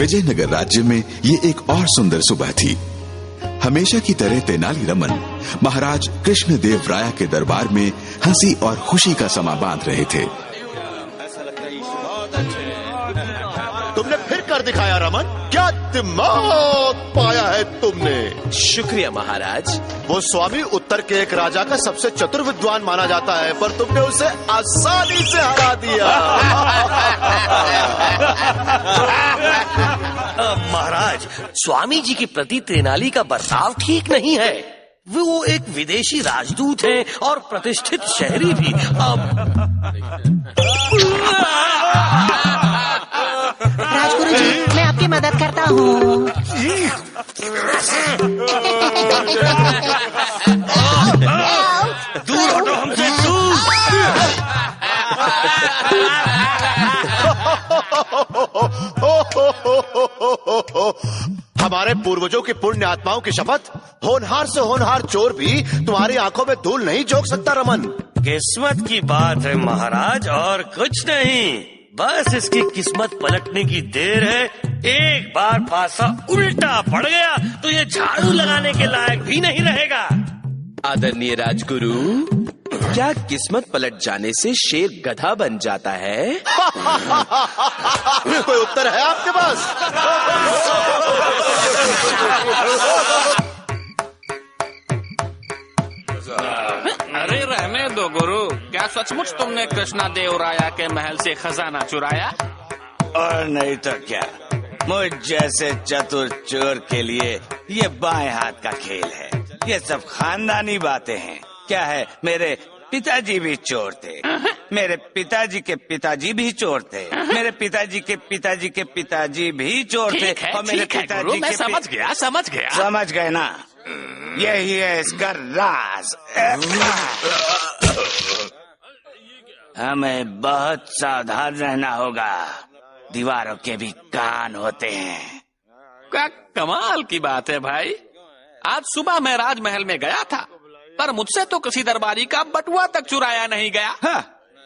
विजयनगर राज्य में ये एक और सुंदर सुबह थी। हमेशा की तरह तेनाली रमन महाराज कृष्णदेव राय के दरबार में हंसी और खुशी का समा बांध रहे थे। तुमने फिर कर दिखाया रमन, क्या दिमाग पाया है तुमने। शुक्रिया महाराज। वो स्वामी उत्तर के एक राजा का सबसे चतुर विद्वान माना जाता है, पर तुमने उसे आसानी से हरा दिया। महाराज, स्वामी जी के प्रति तेनाली का बर्ताव ठीक नहीं है। वो एक विदेशी राजदूत हैं और प्रतिष्ठित शहरी भी। राजगुरु जी, मैं आपकी मदद करता हूँ। दूर हटो हमसे, दूर। हमारे पूर्वजों की पुण्य आत्माओं की शपथ, होनहार से होनहार चोर भी तुम्हारी आंखों में धूल नहीं झोंक सकता रमन। किस्मत की बात है महाराज, और कुछ नहीं। बस इसकी किस्मत पलटने की देर है। एक बार पासा उल्टा पड़ गया तो ये झाड़ू लगाने के लायक भी नहीं रहेगा। आदरणीय राजगुरु, क्या किस्मत पलट जाने से शेर गधा बन जाता है? कोई उत्तर है आपके पास? अरे रहने दो गुरु, क्या सचमुच तुमने कृष्णा देव राया के महल से खजाना चुराया? और नहीं तो क्या, मुझ जैसे चतुर चोर के लिए ये बाएं हाथ का खेल है। ये सब खानदानी बातें हैं। क्या है, मेरे पिताजी भी चोर थे, मेरे पिताजी के पिताजी भी चोर थे, मेरे पिताजी के पिताजी के पिताजी भी चोर थे, और मेरे पिताजी के समझ गया। समझ गए ना? यही है इसका राज। हमें बहुत सावधान रहना होगा। दीवारों के भी कान होते हैं। क्या कमाल की बात है भाई। आज सुबह मैं राजमहल में गया था, पर मुझसे तो किसी दरबारी का बटुआ तक चुराया नहीं गया। हाँ,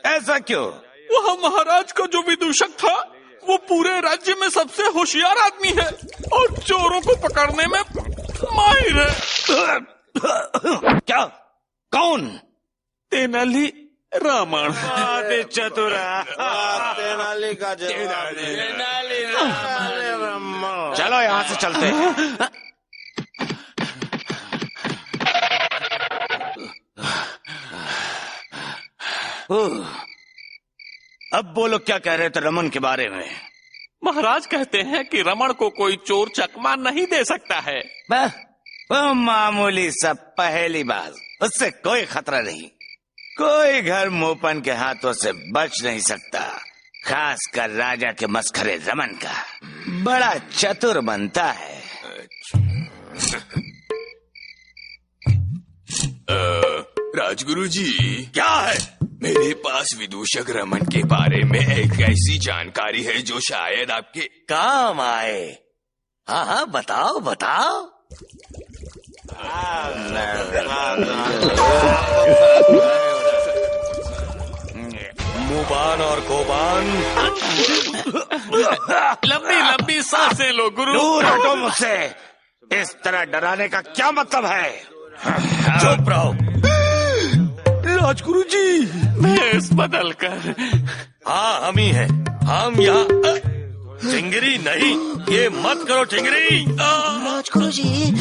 ऐसा क्यों? वह महाराज का जो विदूषक था, वो पूरे राज्य में सबसे होशियार आदमी है और चोरों को पकड़ने में माहिर है। क्या? कौन? तेनाली रामन। चतुरा तेनाली का चलो यहाँ से चलते हैं। अब बोलो, क्या कह रहे थे रमन के बारे में? महाराज कहते हैं कि रमन को कोई चोर चकमा नहीं दे सकता है। वो मामूली सब पहेली बाज, उससे कोई खतरा नहीं। कोई घर मोपन के हाथों से बच नहीं सकता, खासकर राजा के मस्खरे रमन का। बड़ा चतुर बनता है। राजगुरु जी, क्या है? मेरे पास विदूषक रमन के बारे में एक ऐसी जानकारी है जो शायद आपके काम आए। हाँ हाँ, बताओ बताओ। मुबान और गोबान। लंबी लंबी सांसें लो गुरु। दूर हटो मुझसे। इस तरह डराने का क्या मतलब है? चुप रहो। राजगुरु जी, भेष बदल कर। हाँ, हम ही हैं। हम यहाँ चिंगरी नहीं, ये मत करो चिंगरी। राजगुरु जी,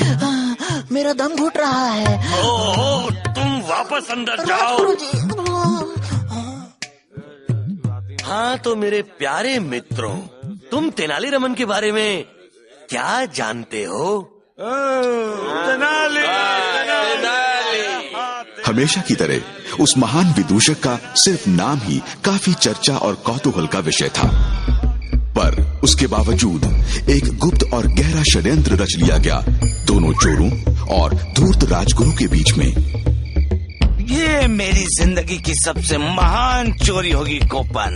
मेरा दम घुट रहा है। ओह, तुम वापस अंदर जाओ। राजगुरु जी। हाँ तो मेरे प्यारे मित्रों, तुम तेनाली रामन के बारे में क्या जानते हो? तेनाली। हमेशा की तरह उस महान विदूषक का सिर्फ नाम ही काफी चर्चा और कौतूहल का विषय था, पर उसके बावजूद एक गुप्त और गहरा षड्यंत्र रच लिया गया दोनों चोरों और धूर्त राजगुरु के बीच में। ये मेरी जिंदगी की सबसे महान चोरी होगी कोपन।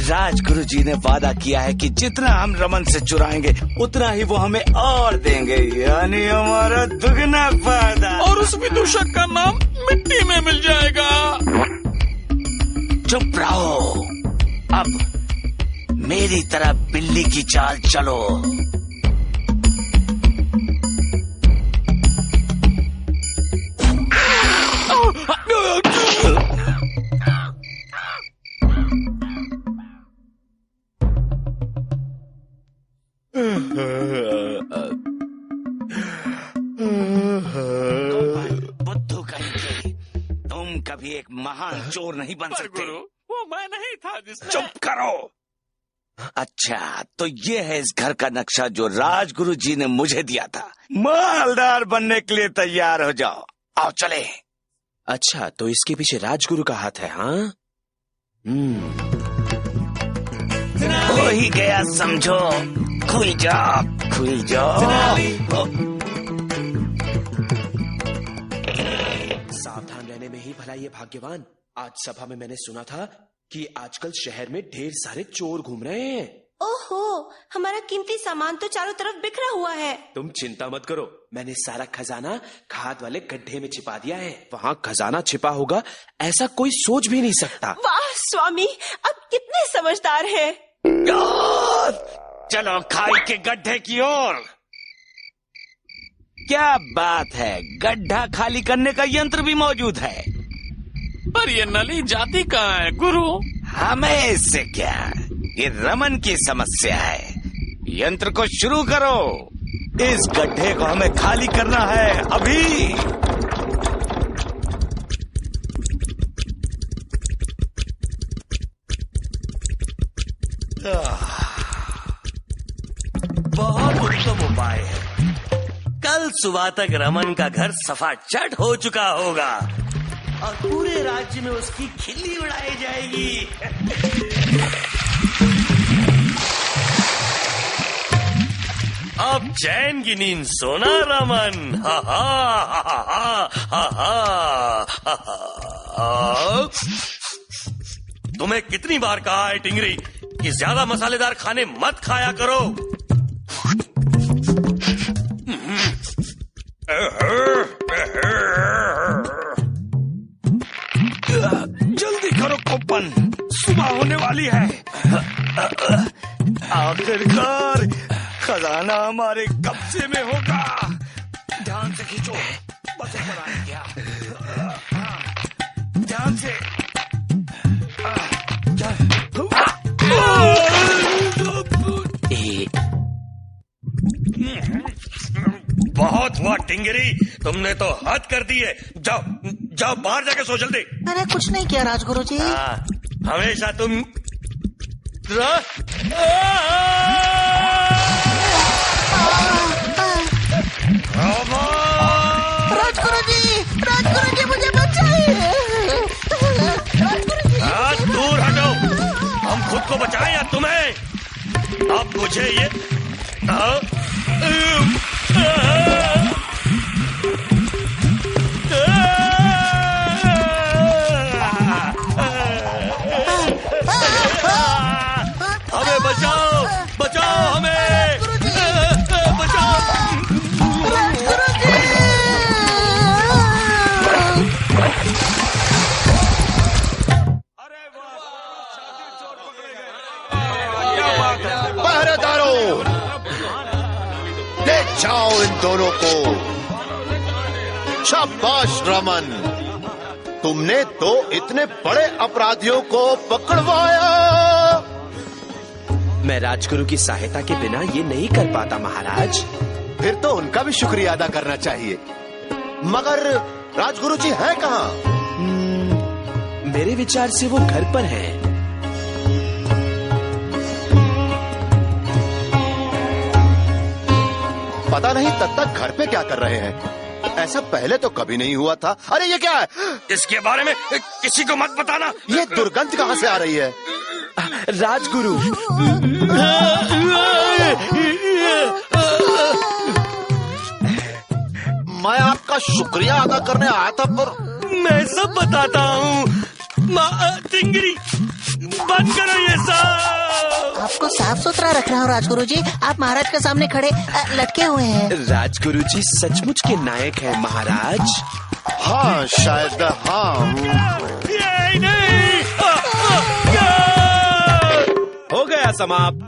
राजगुरु जी ने वादा किया है कि जितना हम रमन से चुराएंगे उतना ही वो हमें और देंगे, यानी हमारा दुगना फायदा। और उस विदूषक का नाम मिट्टी में मिल जाएगा। चुप रहो। अब मेरी तरह बिल्ली की चाल चलो। बुद्धू कहेंगे, तुम कभी एक महान चोर नहीं बन सकते। वो मैं नहीं था जिसने। चुप करो। अच्छा, तो ये है इस घर का नक्शा जो राजगुरु जी ने मुझे दिया था। मालदार बनने के लिए तैयार हो जाओ। आओ चले। अच्छा, तो इसके पीछे राजगुरु का हाथ है, हाँ? हो ही गया समझो। खुल जाओ, खुल जाओ। सावधान रहने में ही भला ये भाग्यवान। आज सभा में मैंने सुना था कि आजकल शहर में ढेर सारे चोर घूम रहे हैं। ओहो, हमारा कीमती सामान तो चारों तरफ बिखरा हुआ है। तुम चिंता मत करो, मैंने सारा खजाना खाद वाले गड्ढे में छिपा दिया है। वहाँ खजाना छिपा होगा ऐसा कोई सोच भी नहीं सकता। वाह स्वामी, अब कितने समझदार हैं। चलो खाई के गड्ढे की ओर। क्या बात है, गड्ढा खाली करने का यंत्र भी मौजूद है। पर ये नली जाती कहाँ है गुरु? हमें इससे क्या, ये रमन की समस्या है। यंत्र को शुरू करो। इस गड्ढे को हमें खाली करना है अभी। बहुत उत्तम उपाय है। कल सुबह तक रमन का घर सफा चट हो चुका होगा और पूरे राज्य में उसकी खिल्ली उड़ाई जाएगी। अब चैन की नींद सोना रमन। हा हा हा हा हा हा हा। तुम्हें कितनी बार कहा है टिंगरी कि ज्यादा मसालेदार खाने मत खाया करो। जल्दी करो कुप्पन, सुबह होने वाली है। आखिरकार खजाना हमारे कब्जे में होगा। ध्यान से खींचो, बस ऊपर आ गया। ध्यान से। बहुत हुआ टिंगरी, तुमने तो हद कर दी है। जाओ जाओ, बाहर जाके सो जल्दी। मैंने कुछ नहीं किया राजगुरु जी। हमेशा तुम राजगुरु जी मुझे बचाइए। दूर हटो। हम खुद को बचाएं या तुम्हें? अब मुझे ये हमें बचाओ, बचाओ हमें, बचाओ। पहरेदारों, ले जाओ इन दोनों को। शाबाश रमन, तुमने तो इतने बड़े अपराधियों को पकड़वाया। मैं राजगुरु की सहायता के बिना ये नहीं कर पाता महाराज। फिर तो उनका भी शुक्रिया अदा करना चाहिए। मगर राजगुरु जी हैं कहाँ? मेरे विचार से वो घर पर हैं। पता नहीं तब तक घर पे क्या कर रहे हैं। ऐसा पहले तो कभी नहीं हुआ था। अरे ये क्या है? इसके बारे में किसी को मत बताना। ये दुर्गंध कहाँ से आ रही है? राजगुरु, मैं आपका शुक्रिया अदा करने आया था, पर मैं सब बताता हूँ। टिंगरी, बंद करो ये सब। आपको साफ सुथरा रखना हो राजगुरु जी। आप महाराज के सामने खड़े लटके हुए हैं। राजगुरु जी सचमुच के नायक हैं महाराज। हाँ शायद हाँ। हो गया समाप्त।